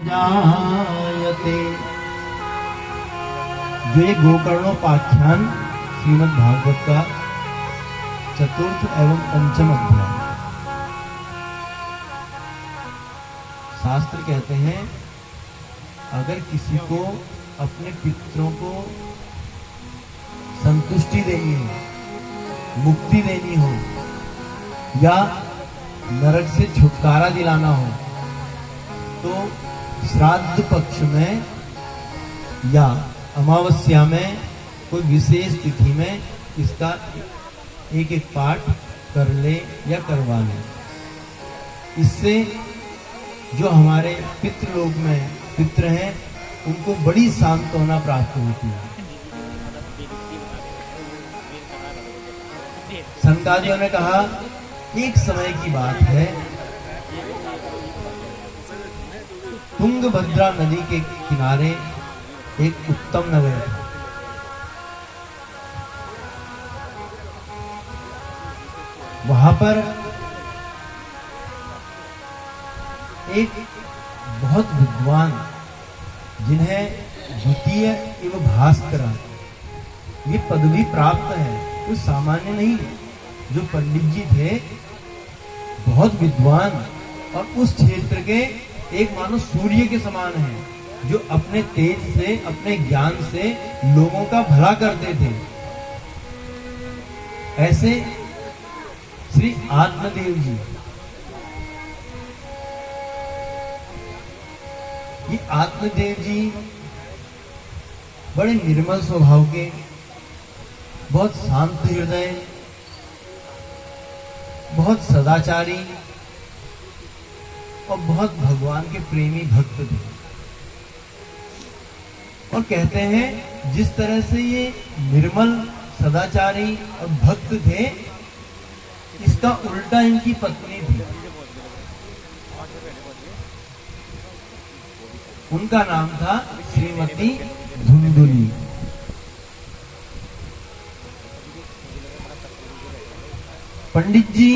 जायते। जो ये गोकर्णोपाख्यान श्रीमद् भागवत का चतुर्थ एवं पंचम अध्याय, शास्त्र कहते हैं अगर किसी को अपने पितरों को संतुष्टि देनी हो, मुक्ति देनी हो या नरक से छुटकारा दिलाना हो तो श्राद्ध पक्ष में या अमावस्या में कोई विशेष तिथि में इसका एक एक पाठ कर ले या करवा ले। इससे जो हमारे पितृलोक में पितृ हैं उनको बड़ी सांत्वना प्राप्त होती है। संतादियों ने कहा एक समय की बात है, तुंगभद्रा नदी के किनारे एक उत्तम नगर था। वहां पर एक बहुत विद्वान जिन्हें द्वितीय एवं भास्कर ये पदवी प्राप्त है, कोई सामान्य नहीं। जो पंडित जी थे बहुत विद्वान और उस क्षेत्र के एक मानो सूर्य के समान है, जो अपने तेज से अपने ज्ञान से लोगों का भला करते थे। ऐसे श्री आत्मदेव जी, ये आत्मदेव जी बड़े निर्मल स्वभाव के, बहुत शांत हृदय, बहुत सदाचारी और बहुत भगवान के प्रेमी भक्त थे। और कहते हैं जिस तरह से ये निर्मल सदाचारी और भक्त थे, इसका उल्टा इनकी पत्नी थी। उनका नाम था श्रीमती धुंधुली। पंडित जी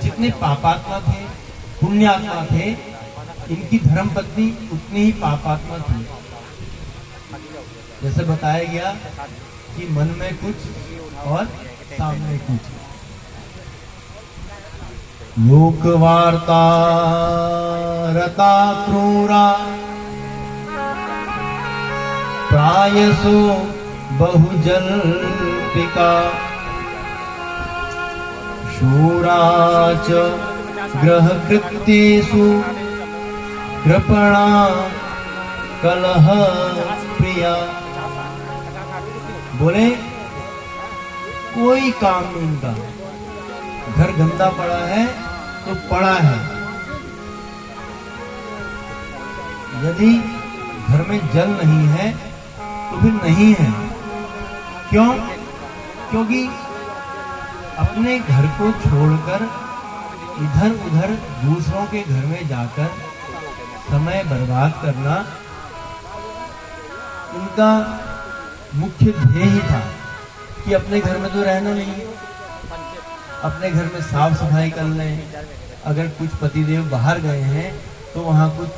जितने पापात्मा थे, पुण्यात्मा थे, इनकी धर्मपत्नी उतनी ही पापात्मा थी। जैसे बताया गया कि मन में कुछ और सामने कुछ। लोकवार्ता रता क्रूरा प्रायसो बहुजल्पिका शूराच ग्रहकृत्येषु कृपणा कलह प्रिया। बोले कोई काम नहीं उनका, घर गंदा पड़ा है तो पड़ा है। यदि घर में जल नहीं है तो फिर नहीं है। क्यों? क्योंकि अपने घर को छोड़कर इधर उधर दूसरों के घर में जाकर समय बर्बाद करना उनका मुख्य ध्येय ही था कि अपने घर में तो रहना नहीं, अपने घर में साफ सफाई कर लें। अगर कुछ पतिदेव बाहर गए हैं तो वहां कुछ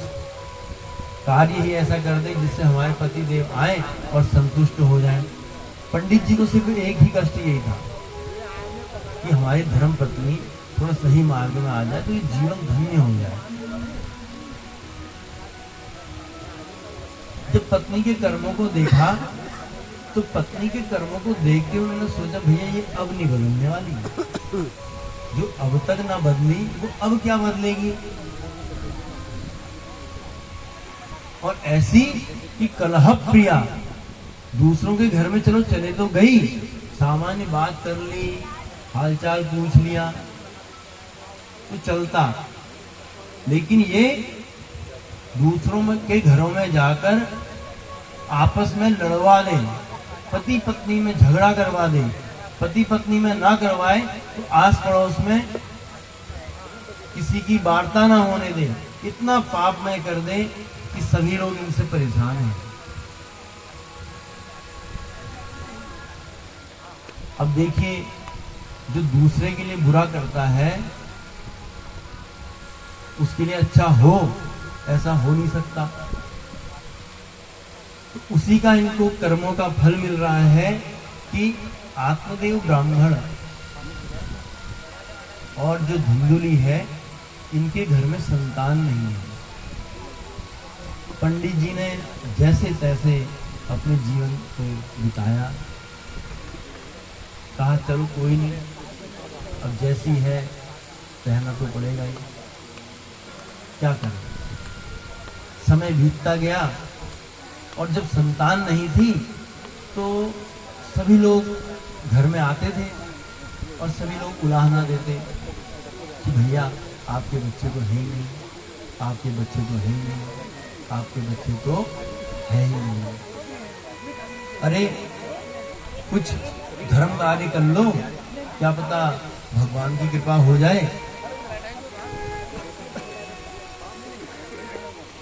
कार्य ही ऐसा कर दें जिससे हमारे पतिदेव आए और संतुष्ट हो जाएं। पंडित जी को सिर्फ एक ही कष्ट यही था कि हमारी धर्म पत्नी थोड़ा सही मार्ग में आ जाए तो ये जीवन धन्य हो जाए। जब पत्नी के कर्मों को देखा तो पत्नी के कर्मों को देख के उन्होंने सोचा भैया ये अब नहीं बदलने वाली। जो अब तक ना बदली वो अब क्या बदलेगी। और ऐसी कि कलह प्रिया, दूसरों के घर में चलो चले तो गई, सामान्य बात कर ली, हालचाल पूछ लिया तो चलता, लेकिन ये दूसरों के घरों में जाकर आपस में लड़वा दे, पति पत्नी में झगड़ा करवा दे, पति पत्नी में ना करवाए तो आस पड़ोस में किसी की वार्ता ना होने दे, इतना पापमय कर दे कि सभी लोग इनसे परेशान हैं। अब देखिए, जो दूसरे के लिए बुरा करता है उसके लिए अच्छा हो ऐसा हो नहीं सकता। तो उसी का इनको कर्मों का फल मिल रहा है कि आत्मदेव ब्राह्मण और जो धुंधुली है, इनके घर में संतान नहीं है। पंडित जी ने जैसे तैसे अपने जीवन को बिताया, कहा चलो कोई नहीं, अब जैसी है रहना तो पड़ेगा ही, क्या करें। समय बीतता गया और जब संतान नहीं थी तो सभी लोग घर में आते थे और सभी लोग उलाहना देते कि भैया आपके बच्चे तो है ही नहीं, आपके बच्चे तो है ही नहीं, आपके बच्चे तो है ही नहीं। अरे कुछ धर्म कार्य कर लो, क्या पता भगवान की कृपा हो जाए।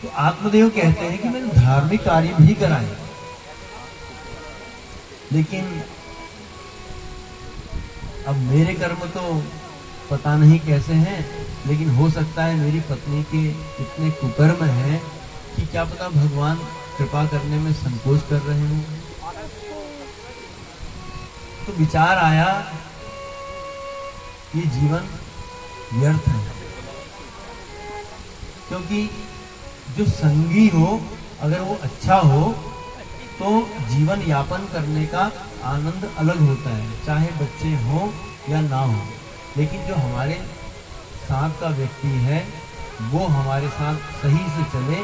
तो आत्मदेव कहते हैं कि मैंने धार्मिक कार्य भी कराए, लेकिन अब मेरे कर्म तो पता नहीं कैसे हैं, लेकिन हो सकता है मेरी पत्नी के इतने कुकर्म हैं कि क्या पता भगवान कृपा करने में संकोच कर रहे हों। तो विचार आया ये जीवन व्यर्थ है, क्योंकि जो संगी हो अगर वो अच्छा हो तो जीवन यापन करने का आनंद अलग होता है, चाहे बच्चे हो या ना हो। लेकिन जो हमारे साथ का व्यक्ति है वो हमारे साथ सही से चले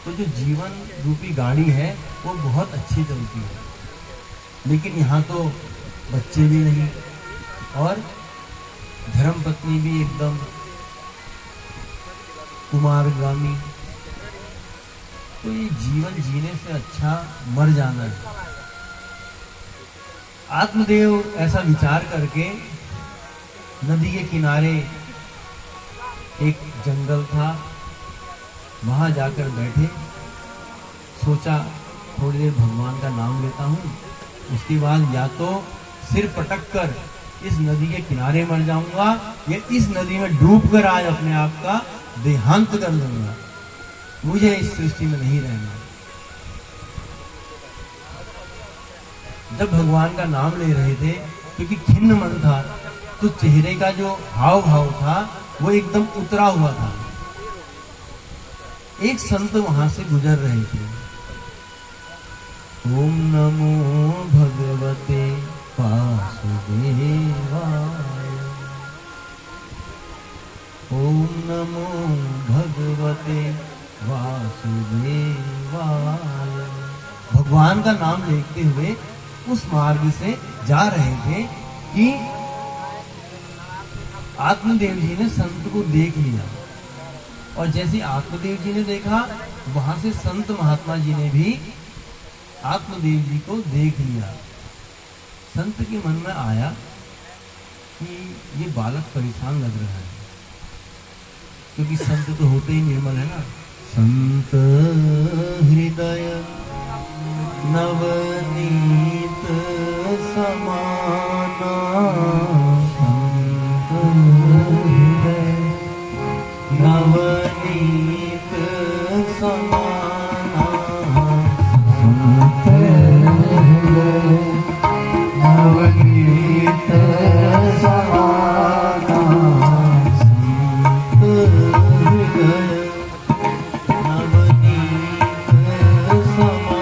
तो जो जीवन रूपी गाड़ी है वो बहुत अच्छी चलती है। लेकिन यहाँ तो बच्चे भी नहीं और धर्म पत्नी भी एकदम कुमारगामी, तो ये जीवन जीने से अच्छा मर जाना है। आत्मदेव ऐसा विचार करके नदी के किनारे एक जंगल था, वहां जाकर बैठे, सोचा थोड़ी देर भगवान का नाम लेता हूँ, उसके बाद या तो सिर पटक कर इस नदी के किनारे मर जाऊंगा या इस नदी में डूबकर आज अपने आप का देहांत कर दूंगा, मुझे इस सृष्टि में नहीं रहना। जब भगवान का नाम ले रहे थे, क्योंकि खिन्न मन था, तो चेहरे का जो हाव भाव था वो एकदम उतरा हुआ था। एक संत वहां से गुजर रहे थे। ओम नमो भगवते वासुदेवाय, ओम नमो भगवते वासुदेवाय। भगवान का नाम लेते हुए उस मार्ग से जा रहे थे कि आत्मदेव जी ने संत को देख लिया, और जैसे आत्मदेव जी ने देखा वहां से संत महात्मा जी ने भी आत्मदेव जी को देख लिया। संत के मन में आया कि ये बालक परेशान लग रहा है, क्योंकि संत तो होते ही निर्मल है ना। संत हृदय नवनीत समाना, नवनीत समाना, नवनीत समाना, नवनीत समाना।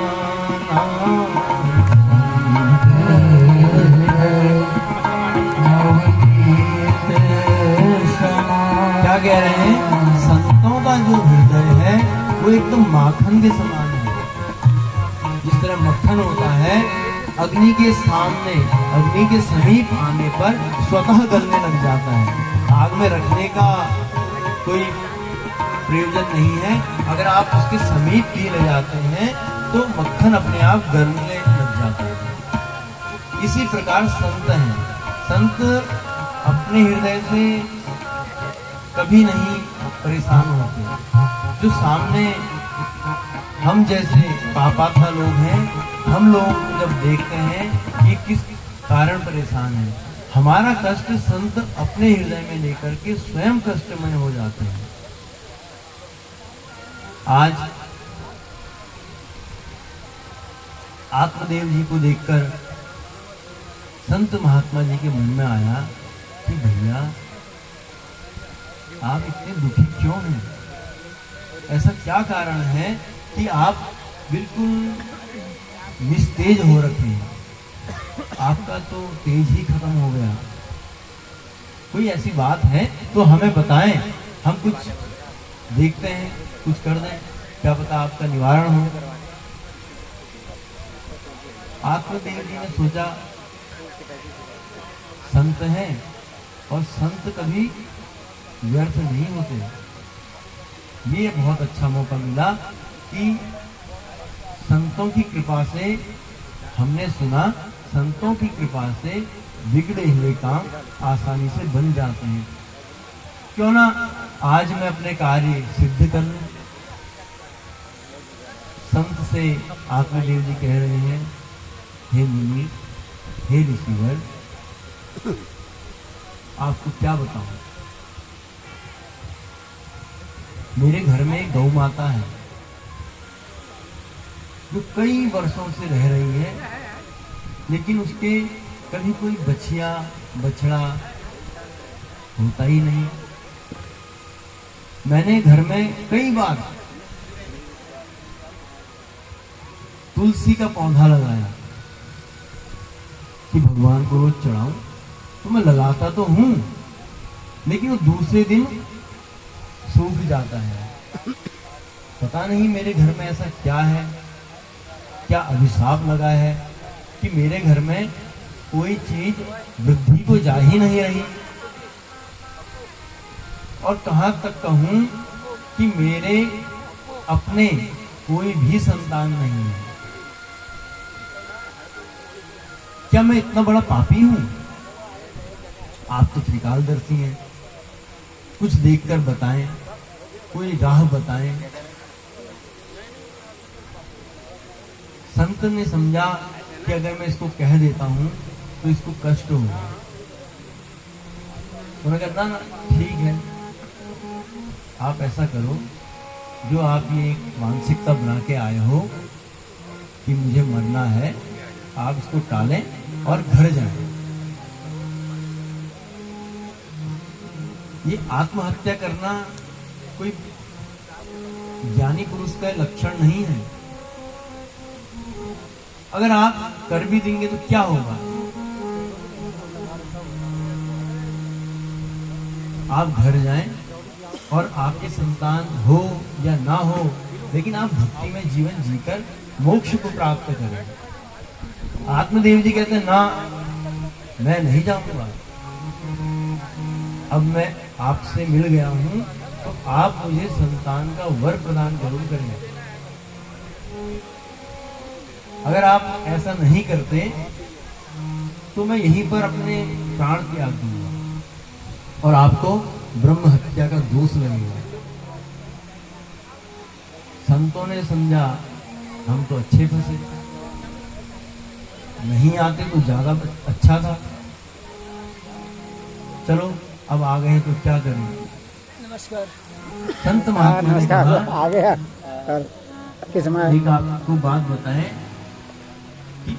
क्या कह रहे हैं? संतों का जो हृदय है वो एकदम माखन के समान है। जिस तरह मक्खन होता है अग्नि के सामने, अग्नि के समीप आने पर स्वतः गलने लग जाता है। आग में रखने का कोई प्रयोजन नहीं है, अगर आप उसके समीप भी ले जाते हैं तो मक्खन अपने आप गलने लग जाता है। इसी प्रकार संत हैं। संत अपने हृदय से कभी नहीं परेशान होते। जो सामने हम जैसे पापात्मा लोग हैं, हम लोग जब देखते हैं कि किस कारण परेशान है, हमारा कष्ट संत अपने हृदय में लेकर के स्वयं कष्टमय हो जाते हैं। आज आत्मदेव जी को देखकर संत महात्मा जी के मन में आया कि भैया आप इतने दुखी क्यों हैं? ऐसा क्या कारण है कि आप बिल्कुल निस्तेज हो रखे हैं? आपका तो तेज ही खत्म हो गया। कोई ऐसी बात है तो हमें बताएं, हम कुछ देखते हैं, कुछ कर दें, क्या पता आपका निवारण हो। आत्मदेव जी ने सोचा संत हैं और संत कभी व्यर्थ नहीं होते। ये बहुत अच्छा मौका मिला कि संतों की कृपा से हमने सुना, संतों की कृपा से बिगड़े हुए काम आसानी से बन जाते हैं। क्यों ना आज मैं अपने कार्य सिद्ध कर लूं। संत से आत्मदेव जी कह रहे हैं, हे मुनि, हे ऋषिवर, आपको क्या बताऊं, मेरे घर में एक गौ माता है जो कई वर्षों से रह रही है, लेकिन उसके कभी कोई बछिया बछड़ा होता ही नहीं। मैंने घर में कई बार तुलसी का पौधा लगाया कि भगवान को रोज चढ़ाऊं, तो मैं लगाता तो हूं, लेकिन वो दूसरे दिन सूख जाता है। पता नहीं मेरे घर में ऐसा क्या है, क्या अभिशाप लगा है कि मेरे घर में कोई चीज वृद्धि को जा ही नहीं रही। और कहां तक कहूं कि मेरे अपने कोई भी संतान नहीं है। क्या मैं इतना बड़ा पापी हूं? आप तो त्रिकालदर्शी हैं, कुछ देखकर बताएं, कोई राह बताएं। संत ने समझा कि अगर मैं इसको कह देता हूं तो इसको कष्ट होगा। उन्होंने कहा ना ठीक है, आप ऐसा करो, जो आप ये एक मानसिकता बना के आए हो कि मुझे मरना है, आप इसको टालें और घर जाएं। ये आत्महत्या करना कोई ज्ञानी पुरुष का लक्षण नहीं है। अगर आप कर भी देंगे तो क्या होगा? आप घर जाएं और आपके संतान हो या ना हो, लेकिन आप भक्ति में जीवन जीकर मोक्ष को प्राप्त करें। आत्मदेव जी कहते हैं, ना, मैं नहीं जाऊंगा। अब मैं आपसे मिल गया हूं, तो आप मुझे संतान का वर प्रदान जरूर करें। अगर आप ऐसा नहीं करते तो मैं यहीं पर अपने प्राण त्याग दूंगा और आपको ब्रह्म हत्या का दोष लगेगा। संतों ने समझा हम तो अच्छे फंसे, नहीं आते तो ज्यादा अच्छा था। चलो अब आ गए तो क्या करें। नमस्कार। संत महात्मा ने कहा, आ गया। एक आपको बात बताएं